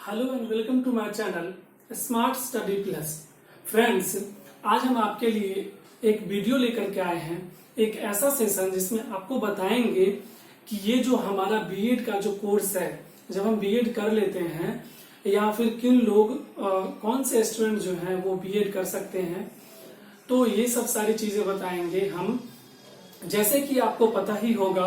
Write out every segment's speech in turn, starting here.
Hello and welcome to my channel smart study plus. Friends, आज हम आपके लिए एक वीडियो लेकर के आए हैं, एक ऐसा सेशन जिसमें आपको बताएंगे कि ये जो हमारा बीएड का जो कोर्स है, जब हम बीएड कर लेते हैं या फिर किन लोग कौन से स्टूडेंट जो हैं वो बीएड कर सकते हैं, तो ये सब सारी चीजें बताएंगे हम। जैसे कि आपको पता ही होगा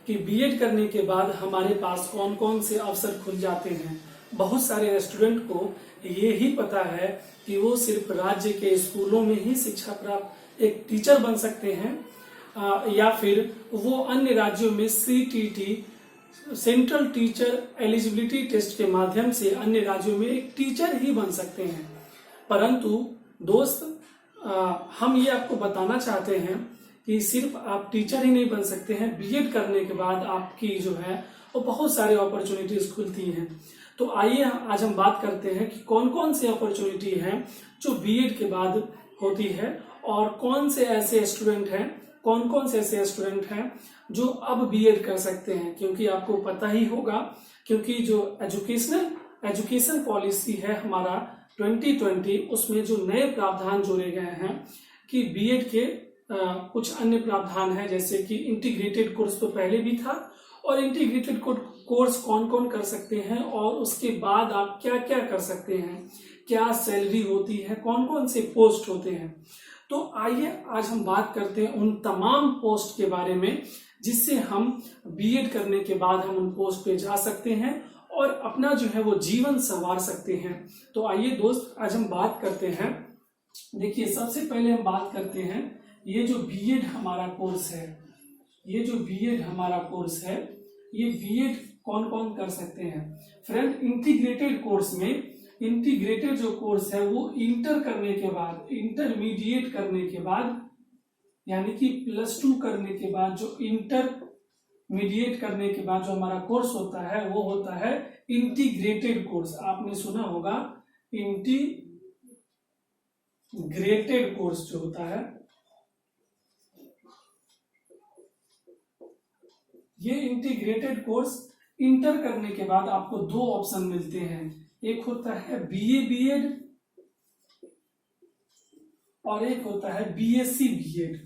कि बीएड करने के बाद हमारे पास कौन कौन से अवसर खुल जाते हैं। बहुत सारे स्टूडेंट को ये ही पता है कि वो सिर्फ राज्य के स्कूलों में ही शिक्षा प्राप्त एक टीचर बन सकते हैं या फिर वो अन्य राज्यों में CTET central teacher eligibility test के माध्यम से अन्य राज्यों में एक टीचर ही बन सकते हैं। परंतु दोस्त, हम ये आपको बताना चाहते हैं कि सिर्फ आप टीचर ही नहीं बन सकते हैं, बीएड करने के बाद आपकी जो है वो बहुत सारे अपॉर्चुनिटीज खुलती हैं। तो आइए आज हम बात करते हैं कि कौन कौन से अपॉर्चुनिटी हैं जो बीएड के बाद होती है और कौन से ऐसे स्टूडेंट हैं जो अब बीएड कर सकते हैं। क्योंकि आपको पता ही होगा, क्योंकि जो एजुकेशन पॉलिसी है हमारा 2020, उसमें जो नए प्रावधान जोड़े गए हैं कि बीएड के कुछ अन्य प्रावधान है, जैसे कि इंटीग्रेटेड कोर्स तो पहले भी था, और इंटीग्रेटेड कोर्स कौन कौन कर सकते हैं और उसके बाद आप क्या क्या कर सकते हैं, क्या सैलरी होती है, कौन कौन से पोस्ट होते हैं। तो आइए आज हम बात करते हैं उन तमाम पोस्ट के बारे में जिससे हम बीएड करने के बाद हम उन पोस्ट पे जा सकते हैं और अपना जो है वो जीवन संवार सकते हैं। तो आइए दोस्त, आज हम बात करते हैं। देखिए, सबसे पहले हम बात करते हैं ये जो बीएड हमारा कोर्स है, ये बीएड कौन कौन कर सकते हैं। फ्रेंड, इंटीग्रेटेड कोर्स में इंटीग्रेटेड जो कोर्स है वो इंटरमीडिएट करने के बाद यानी कि +2 करने के बाद जो इंटरमीडिएट करने के बाद जो हमारा कोर्स होता है वो होता है इंटीग्रेटेड कोर्स। आपने सुना होगा इंटीग्रेटेड कोर्स जो होता है, ये इंटीग्रेटेड कोर्स इंटर करने के बाद आपको दो ऑप्शन मिलते हैं। एक होता है बीए बीएड और एक होता है बीएससी बीएड।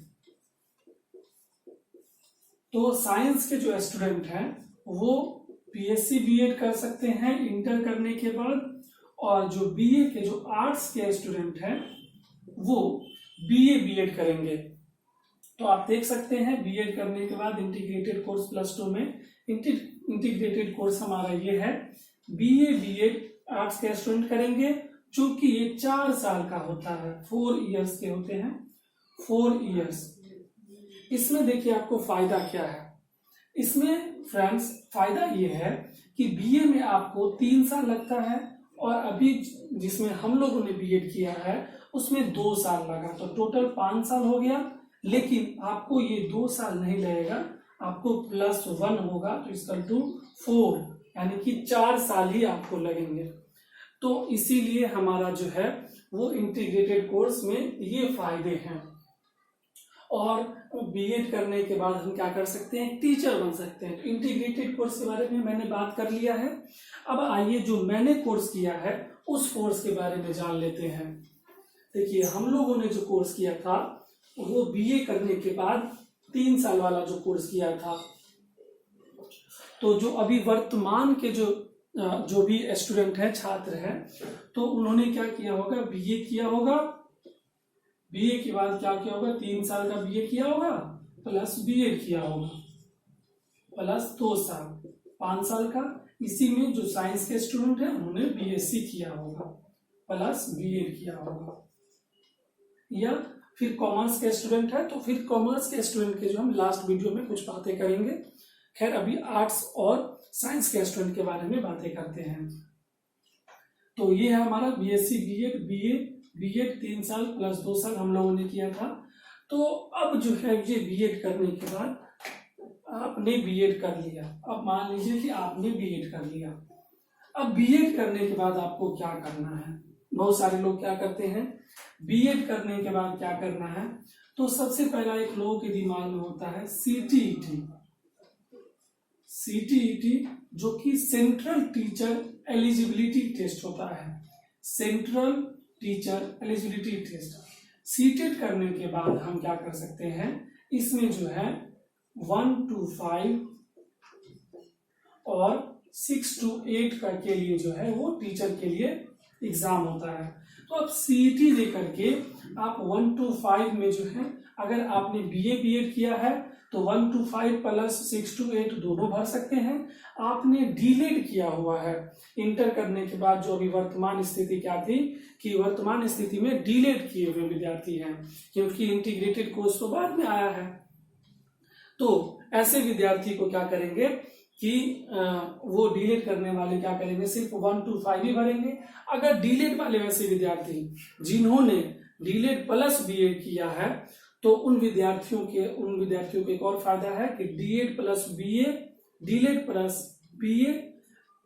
तो साइंस के जो स्टूडेंट हैं वो बीएससी बीएड कर सकते हैं इंटर करने के बाद, और जो बीए के जो आर्ट्स के स्टूडेंट हैं वो बीए बीएड करेंगे। तो आप देख सकते हैं बीएड करने के बाद इंटीग्रेटेड कोर्स +2 में इंटीग्रेटेड कोर्स हमारा ये है, बीए बीएड आर्ट्स के स्टूडेंट करेंगे, चूंकि ये 4 साल का होता है, 4 इयर्स के होते हैं, 4 इयर्स। इसमें देखिए आपको फायदा क्या है। इसमें फ्रेंड्स फायदा ये है कि बीए में आपको 3 साल लगता है और अभी जिसमें हम लोगों ने बीएड किया है उसमें 2 साल लगा, तो टोटल 5 साल हो गया। लेकिन आपको ये 2 साल नहीं लगेगा, आपको +1 होगा तो इसका 4 यानी कि 4 साल ही आपको लगेंगे। तो इसीलिए हमारा जो है वो इंटीग्रेटेड कोर्स में ये फायदे हैं। और बीएड करने के बाद हम क्या कर सकते हैं, टीचर बन सकते हैं। तो इंटीग्रेटेड कोर्स के बारे में मैंने बात कर लिया है। अब आइए जो मैंने कोर्स किया है उस कोर्स के बारे में जान लेते हैं। देखिए, हम लोगों ने जो कोर्स किया था वो बीए करने के बाद 3 साल वाला जो कोर्स किया था। तो जो अभी वर्तमान के जो भी स्टूडेंट हैं, छात्र हैं, तो उन्होंने क्या किया होगा, बीए किया होगा। बीए के बाद क्या किया होगा, 3 साल का बीए किया होगा प्लस बीएड किया होगा प्लस 2 साल, 5 साल का। इसी में जो साइंस के स्टूडेंट हैं उन्होंने बीएससी किया होगा प्लस बीएड किया होगा। या फिर कॉमर्स के स्टूडेंट है तो फिर कॉमर्स के स्टूडेंट के जो हम लास्ट वीडियो में कुछ बातें करेंगे। खैर, अभी आर्ट्स और साइंस के स्टूडेंट के बारे में बातें करते हैं। तो ये है हमारा बीएससी बीएड, बीएड 3 साल प्लस 2 साल हम लोगों ने किया था। तो अब जो है ये बीएड करने के बाद आपने बीएड कर लिया। अब मान लीजिए कि आपने बीएड कर लिया। अब बीएड करने के बाद आपको क्या करना है। बहुत सारे लोग क्या करते हैं, बीएड करने के बाद क्या करना है, तो सबसे पहला एक लोगों के दिमाग में होता है सीटीईटी, जो कि सेंट्रल टीचर एलिजिबिलिटी टेस्ट होता है, central teacher eligibility test. CTET करने के बाद हम क्या कर सकते हैं, इसमें जो है 1 to 5 और 6 to 8 का के लिए जो है वो टीचर के लिए एग्जाम होता है। तो अब सीईटी लेकर के आप 1 to 5 में जो है, अगर आपने बीए बीएड किया है तो 1 to 5 प्लस 6 to 8 दोनों भर सकते हैं। आपने डीलेड किया हुआ है इंटर करने के बाद, जो अभी वर्तमान स्थिति क्या थी कि वर्तमान स्थिति में डीलेड किए हुए विद्यार्थी हैं, क्योंकि इंटीग्रेटेड कोर्स तो बाद में आया है। तो ऐसे विद्यार्थी को क्या करेंगे कि वो डीलेट करने वाले क्या करेंगे, सिर्फ 1 to 5 ही भरेंगे। अगर डीलेट वाले वैसे विद्यार्थी जिन्होंने डीलेट प्लस बीए किया है, तो उन विद्यार्थियों को एक और फायदा है कि डीएड प्लस बीए, डीलेट plus BA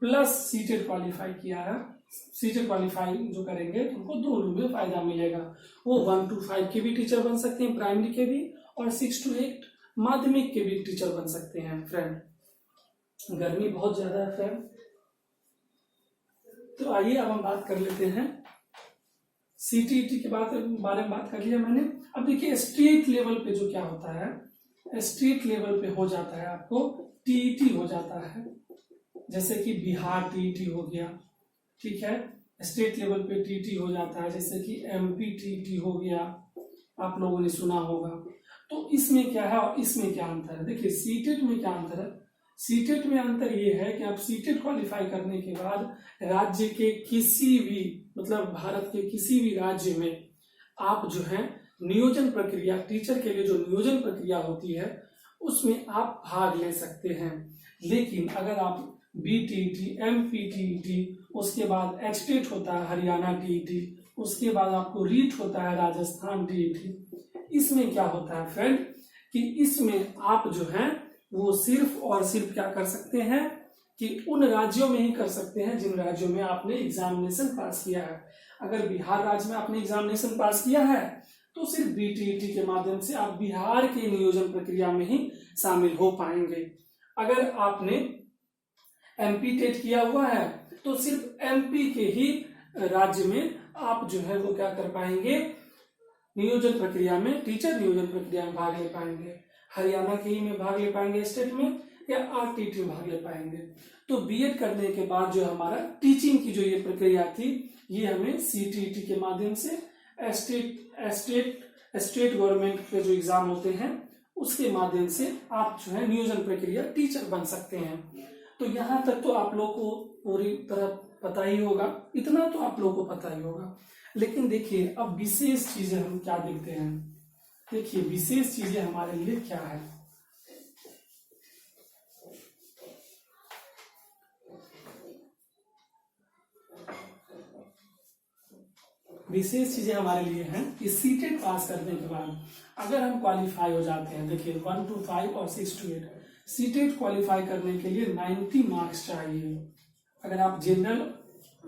plus CTET qualify किया है, सीटेट क्वालिफाई जो करेंगे तो उनको दोनों में फायदा मिलेगा। वो 1 to 5 के भी टीचर बन सकते हैं, प्राइमरी के भी, और 6 to 8 माध्यमिक के भी टीचर बन सकते हैं। फ्रेंड, गर्मी बहुत ज्यादा है फ्रेंड, तो आइए अब हम बात कर लेते हैं सीटीईटी के बारे में बात कर लिया मैंने। अब देखिए स्टेट लेवल पे जो क्या होता है, स्टेट लेवल पे हो जाता है आपको टीईटी हो जाता है, जैसे कि बिहार टीईटी हो गया, ठीक है, स्टेट लेवल पे टीईटी हो जाता है, जैसे कि एमपी टीईटी हो गया, आप लोगों ने सुना होगा। तो इसमें क्या है और इसमें क्या अंतर है, देखिए सीटेट में क्या अंतर है। सीटेट में अंतर ये है कि आप सीटेट क्वालिफाई करने के बाद राज्य के किसी भी, मतलब भारत के किसी भी राज्य में आप जो है नियोजन प्रक्रिया, टीचर के लिए जो नियोजन प्रक्रिया होती है उसमें आप भाग ले सकते हैं। लेकिन अगर आप बीटीईटी, एमपीटीईटी, उसके बाद एचटेट होता है हरियाणा टीईटी, उसके बाद आपको रीट होता है राजस्थान टीईटी, इसमें क्या होता है फ्रेंड कि इसमें आप जो है वो सिर्फ और सिर्फ क्या कर सकते हैं कि उन राज्यों में ही कर सकते हैं जिन राज्यों में आपने एग्जामिनेशन पास किया है। अगर बिहार राज्य में आपने एग्जामिनेशन पास किया है तो सिर्फ बीटीईटी के माध्यम से आप बिहार के नियोजन प्रक्रिया में ही शामिल हो पाएंगे। अगर आपने एमपी टेट किया हुआ है तो सिर्फ एमपी के ही राज्य में आप जो है वो क्या कर पाएंगे, नियोजन प्रक्रिया में, टीचर नियोजन प्रक्रिया में भाग ले पाएंगे। हरियाणा के ही में भाग ले पाएंगे स्टेट में, या आरटीटी में भाग ले पाएंगे। तो बीएड करने के बाद जो हमारा टीचिंग की जो ये प्रक्रिया थी, ये हमें सीटीईटी के माध्यम से स्टेट गवर्नमेंट के जो एग्जाम होते हैं उसके माध्यम से आप जो है नियोजन प्रक्रिया टीचर बन सकते हैं। तो यहाँ तक तो आप लोग को पूरी तरह पता ही होगा, इतना तो आप लोग को पता ही होगा। लेकिन देखिए अब विशेष चीजें हम क्या देखते हैं, देखिए विशेष चीजें हमारे लिए क्या है। विशेष चीजें हमारे लिए हैं कि सीटेट पास करने के बाद अगर हम क्वालिफाई हो जाते हैं, देखिए 1 to 5 और 6 to 8, सीटेट क्वालिफाई करने के लिए 90 मार्क्स चाहिए अगर आप जनरल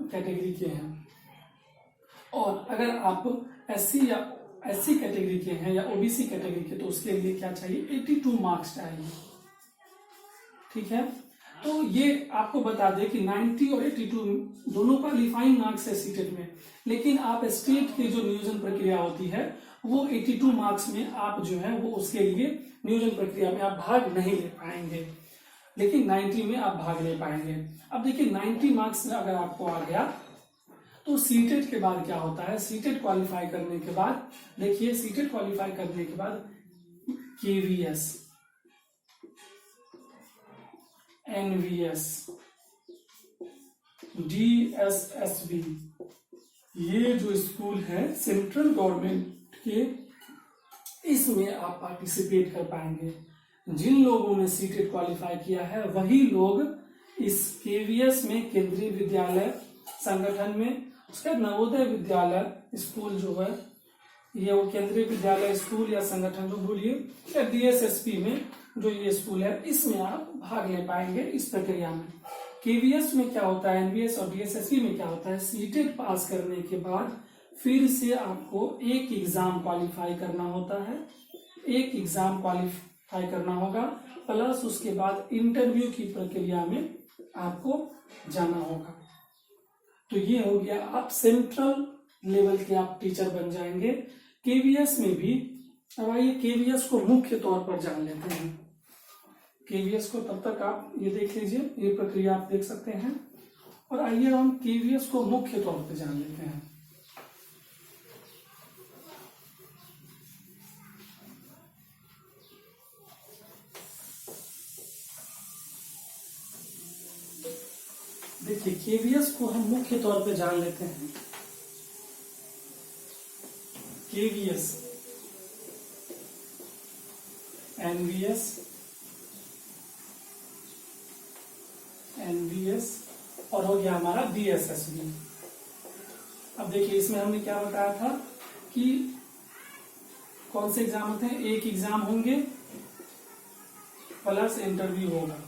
कैटेगरी के हैं, और अगर आप एससी कैटेगरी के हैं या ओबीसी कैटेगरी के तो उसके लिए क्या चाहिए, 82 मार्क्स चाहिए। ठीक है, तो ये आपको बता दें कि 90 और 82 दोनों क्वालिफाइंग मार्क्स है सीटेट में, लेकिन आप स्टेट की जो नियोजन प्रक्रिया होती है वो 82 मार्क्स में आप जो है वो उसके लिए नियोजन प्रक्रिया में आप भाग नहीं ले पाएंगे, लेकिन 90 में आप भाग ले पाएंगे। अब देखिए 90 मार्क्स में अगर आपको आ गया तो सीटेट के बाद क्या होता है, सीटेट क्वालिफाई करने के बाद, देखिए सीटेट क्वालिफाई करने के बाद केवीएस, एनवीएस, डीएसएसबी, ये जो स्कूल है सेंट्रल गवर्नमेंट के, इसमें आप पार्टिसिपेट कर पाएंगे। जिन लोगों ने सीटेट क्वालिफाई किया है वही लोग इस केवीएस में, केंद्रीय विद्यालय संगठन में, उसका नवोदय विद्यालय स्कूल जो है, ये वो केंद्रीय विद्यालय स्कूल या संगठन जो बोलिए, या डीएसएसपी में जो ये स्कूल है, इसमें आप भाग ले पाएंगे इस प्रक्रिया में। केवीएस में क्या होता है, एनवीएस और डीएसएसपी में क्या होता है, सीटेट पास करने के बाद फिर से आपको एक एग्जाम क्वालिफाई करना होता है, एक एग्जाम क्वालिफाई करना होगा, प्लस उसके बाद इंटरव्यू की प्रक्रिया में आपको जाना होगा। तो ये हो गया, आप सेंट्रल लेवल के आप टीचर बन जाएंगे। केवीएस में भी, अब आइए केवीएस को मुख्य तौर पर जान लेते हैं। केवीएस को तब तक आप ये देख लीजिए, ये प्रक्रिया आप देख सकते हैं, और आइए हम केवीएस को मुख्य तौर पर जान लेते हैं। देखिए केवीएस को हम मुख्य तौर पे जान लेते हैं। केवीएस, एनवीएस, और हो गया हमारा बीएसएसबी। अब देखिए इसमें हमने क्या बताया था कि कौन से एग्जाम होते हैं, एक एग्जाम होंगे प्लस इंटरव्यू होगा।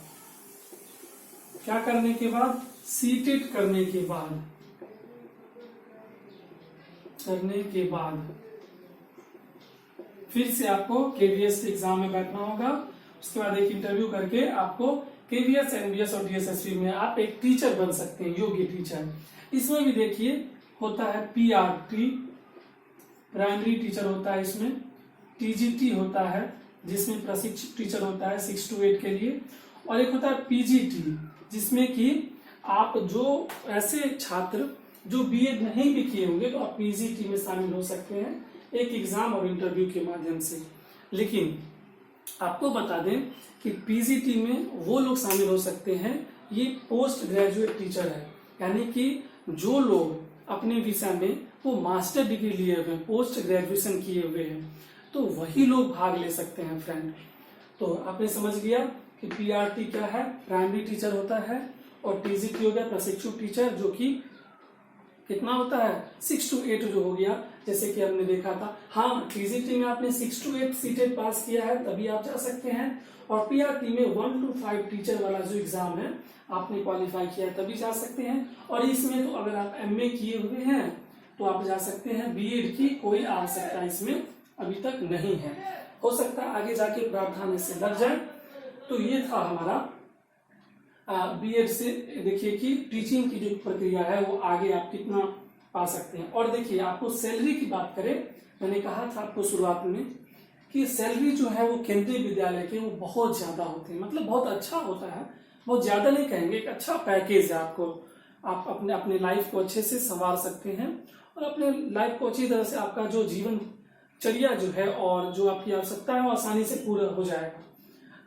क्या करने के बाद, सीटेट करने के बाद फिर से आपको केवीएस के एग्जाम में बैठना होगा। उसके बाद एक इंटरव्यू करके आपको केवीएस, एनवीएस और डीएसएसबी में आप एक टीचर बन सकते हैं, योग्य टीचर। इसमें भी देखिए होता है पीआरटी, प्राइमरी टीचर होता है, इसमें टीजीटी होता है जिसमें प्रशिक्षक टीचर होता है 6 to 8 के लिए, और एक होता है पीजीटी जिसमें कि आप जो ऐसे छात्र जो बीएड नहीं भी किए होंगे तो आप पीजीटी में शामिल हो सकते हैं, एक एग्जाम और इंटरव्यू के माध्यम से। लेकिन आपको बता दें कि पीजीटी में वो लोग शामिल हो सकते हैं, ये पोस्ट ग्रेजुएट टीचर है, यानी कि जो लोग अपने विषय में वो मास्टर डिग्री लिए हुए हैं, पोस्ट ग्रेजुएशन किए हुए हैं, तो वही लोग भाग ले सकते हैं फ्रेंड। तो आपने समझ लिया कि पीआरटी क्या है, प्राइमरी टीचर होता है, और टीजीटी हो गया प्रशिक्षु टीचर, जो कि कितना होता है 6 to 8 जो हो गया, जैसे कि हमने देखा था। हाँ, टीजीटी में आपने 6 to 8 सीटेट पास किया है तभी आप जा सकते हैं, और पीआरटी में 1 to 5 टीचर वाला जो एग्जाम है आपने क्वालिफाई किया है तभी जा सकते हैं। और इसमें तो अगर आप एमए किए हुए हैं तो आप जा सकते हैं, बीएड की कोई आवश्यकता इसमें अभी तक नहीं है, हो सकता है आगे जाके प्रावधान इससे लग जाए। तो ये था हमारा बीएड से देखिए कि टीचिंग की जो प्रक्रिया है वो आगे आप कितना पा सकते हैं। और देखिए आपको सैलरी की बात करें, मैंने कहा था आपको शुरुआत में कि सैलरी जो है वो केंद्रीय विद्यालय के वो बहुत ज्यादा होते हैं, मतलब बहुत अच्छा होता है, बहुत ज्यादा नहीं कहेंगे, एक अच्छा पैकेज है आपको, आप अपने लाइफ को अच्छे से संवार सकते हैं, और अपने लाइफ को अच्छी तरह से आपका जो जीवन चर्या जो है और जो आपकी आवश्यकता है वो आसानी से पूरा हो जाएगा।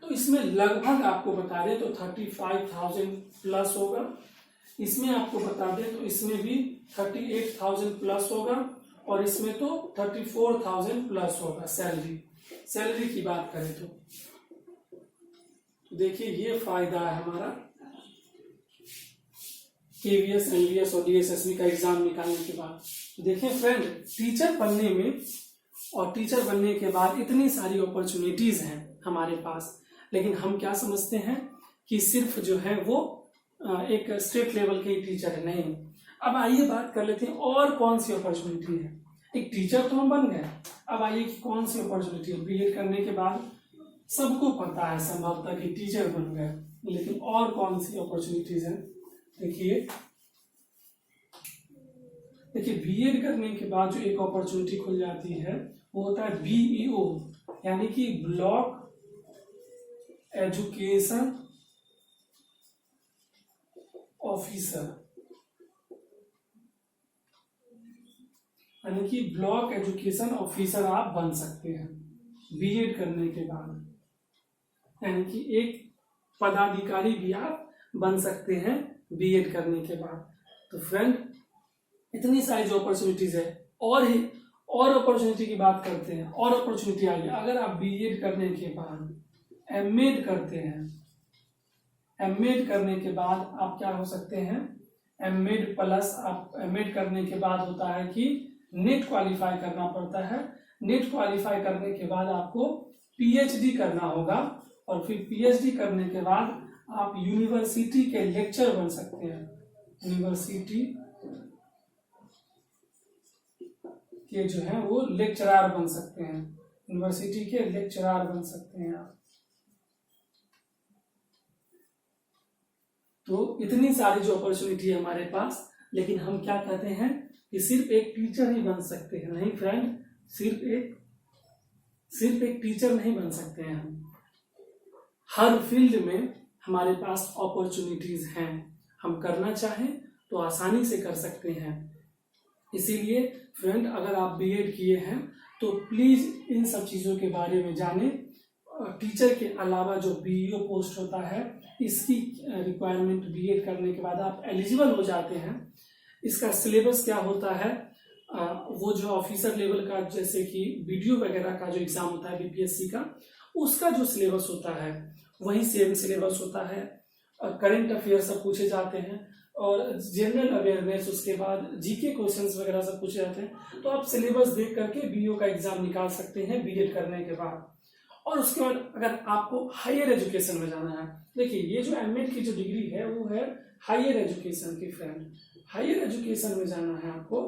तो इसमें लगभग आपको बता दें तो 35,000 प्लस होगा, इसमें आपको बता दें तो इसमें भी 38,000 प्लस होगा, और इसमें तो 34,000 प्लस होगा सैलरी की बात करें तो देखिए ये फायदा है हमारा केवीएस, एनवीएस और डीएसएसबी का एग्जाम निकालने के बाद। देखिए फ्रेंड, टीचर बनने में और टीचर बनने के बाद इतनी सारी अपॉर्चुनिटीज हैं हमारे पास, लेकिन हम क्या समझते हैं कि सिर्फ जो है वो एक स्टेट लेवल के टीचर है, नहीं। अब आइए बात कर लेते हैं और कौन सी अपॉर्चुनिटी है। एक टीचर तो हम बन गए, अब आइए कि कौन सी अपॉर्चुनिटी है। बीएड करने के बाद सबको पता है संभवतः कि टीचर बन गए, लेकिन और कौन सी अपॉर्चुनिटीज है। देखिए बीएड करने के बाद जो एक अपॉर्चुनिटी खुल जाती है वो होता है बीईओ, यानी कि ब्लॉक एजुकेशन ऑफिसर, यानी कि ब्लॉक एजुकेशन ऑफिसर आप बन सकते हैं बीएड करने के बाद, यानी कि एक पदाधिकारी भी आप बन सकते हैं बीएड करने के बाद। तो फ्रेंड, इतनी सारी जो अपॉर्चुनिटीज है, और अपॉर्चुनिटी की बात करते हैं, और अपॉर्चुनिटी आई है। अगर आप बीएड करने के बाद एमएड करते हैं, एमएड करने के बाद आप क्या हो सकते हैं, एमएड प्लस आप एमएड करने के बाद होता है कि नेट क्वालिफाई करना पड़ता है। नेट क्वालिफाई करने के बाद आपको पीएचडी करना होगा, और फिर पीएचडी करने के बाद आप यूनिवर्सिटी के लेक्चर बन सकते हैं, यूनिवर्सिटी के जो है वो लेक्चरार बन सकते हैं, यूनिवर्सिटी के लेक्चरार बन सकते हैं आप। तो इतनी सारी जो अपॉर्चुनिटी है हमारे पास, लेकिन हम क्या कहते हैं कि सिर्फ एक टीचर ही बन सकते हैं। नहीं फ्रेंड, सिर्फ एक टीचर नहीं बन सकते हैं हम। हर फील्ड में हमारे पास अपॉर्चुनिटीज हैं, हम करना चाहें तो आसानी से कर सकते हैं। इसीलिए फ्रेंड, अगर आप बीएड किए हैं तो प्लीज इन सब चीजों के बारे में जानें। टीचर के अलावा जो बीईओ पोस्ट होता है, इसकी रिक्वायरमेंट बीएड करने के बाद आप एलिजिबल हो जाते हैं। इसका सिलेबस क्या होता है, वो जो ऑफिसर लेवल का जैसे कि वीडियो वगैरह का जो एग्जाम होता है बीपीएससी का, उसका जो सिलेबस होता है वही सेम सिलेबस होता है। करंट अफेयर सब पूछे जाते हैं और जनरल अवेयरनेस, उसके बाद जीके क्वेश्चंस वगैरह सब पूछे जाते हैं। तो आप सिलेबस देख करके बीईओ का एग्जाम निकाल सकते हैं बीएड करने के बाद। और उसके बाद अगर आपको हायर एजुकेशन में जाना है, देखिए ये जो एमएड की जो डिग्री है वो है हायर एजुकेशन की फ्रेंड। हायर एजुकेशन में जाना है आपको,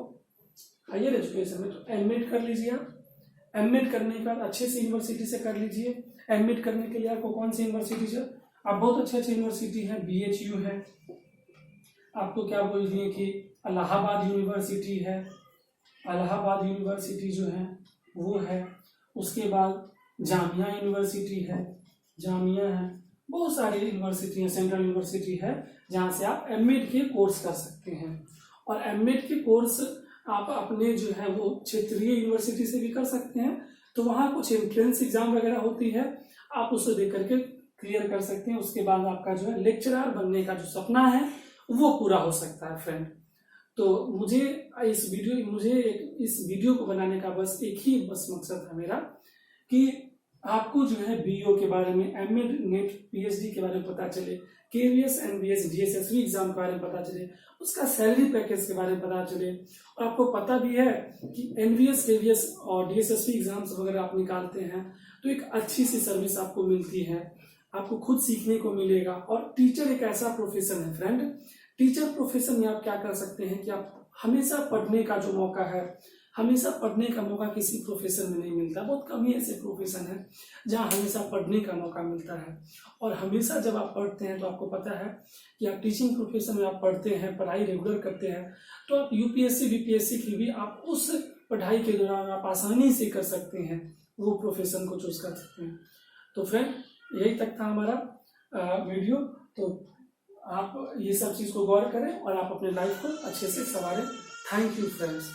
हायर एजुकेशन में, तो एमएड कर लीजिए आप। एमएड करने के बाद अच्छे से यूनिवर्सिटी से कर लीजिए। एमएड करने के लिए आपको कौन सी यूनिवर्सिटी से, आप बहुत अच्छे यूनिवर्सिटी है, बीएचयू है, आपको क्या बोल दिए कि इलाहाबाद यूनिवर्सिटी है, इलाहाबाद यूनिवर्सिटी जो है वो है। उसके बाद जामिया यूनिवर्सिटी है, जामिया है, बहुत सारी यूनिवर्सिटी है, सेंट्रल यूनिवर्सिटी है जहाँ से आप एमएड के कोर्स कर सकते हैं। और एमएड के कोर्स आप अपने जो है वो क्षेत्रीय यूनिवर्सिटी से भी कर सकते हैं। तो वहाँ कुछ एंट्रेंस एग्जाम वगैरह होती है, आप उसे देख करके क्लियर कर सकते हैं। उसके बाद आपका जो है लेक्चरर बनने का जो सपना है वो पूरा हो सकता है फ्रेंड। तो मुझे इस वीडियो को बनाने का बस एक ही मकसद था मेरा कि आपको जो है बीईओ के बारे में, एमएड, नेट, पीएचडी के बारे में पता चले, केवीएस, एनबीएस, डीएसएसबी एग्जाम के बारे में पता चले, उसका सैलरी पैकेज के बारे में पता चले। और आपको पता भी है कि एनबीएस, केवीएस और डीएसएसबी एग्जाम्स वगैरह आप निकालते हैं तो एक अच्छी सी सर्विस आपको मिलती है, आपको खुद सीखने को मिलेगा। और टीचर एक ऐसा प्रोफेशन है फ्रेंड, टीचर प्रोफेशन में आप क्या कर सकते हैं कि आप हमेशा पढ़ने का जो मौका है, हमेशा पढ़ने का मौका किसी प्रोफेशन में नहीं मिलता। बहुत कम ही ऐसे प्रोफेशन है जहाँ हमेशा पढ़ने का मौका मिलता है। और हमेशा जब आप पढ़ते हैं तो आपको पता है कि आप टीचिंग प्रोफेशन में आप पढ़ते हैं, पढ़ाई रेगुलर करते हैं, तो आप यूपीएससी, बीपीएससी की भी आप उस पढ़ाई के दौरान आप आसानी से कर सकते हैं, वो प्रोफेशन को चूज कर सकते हैं। तो फ्रेंड, यही तक था हमारा वीडियो। तो आप ये सब चीज़ को गौर करें और आप अपने लाइफ को अच्छे से संवारें। Thank you friends.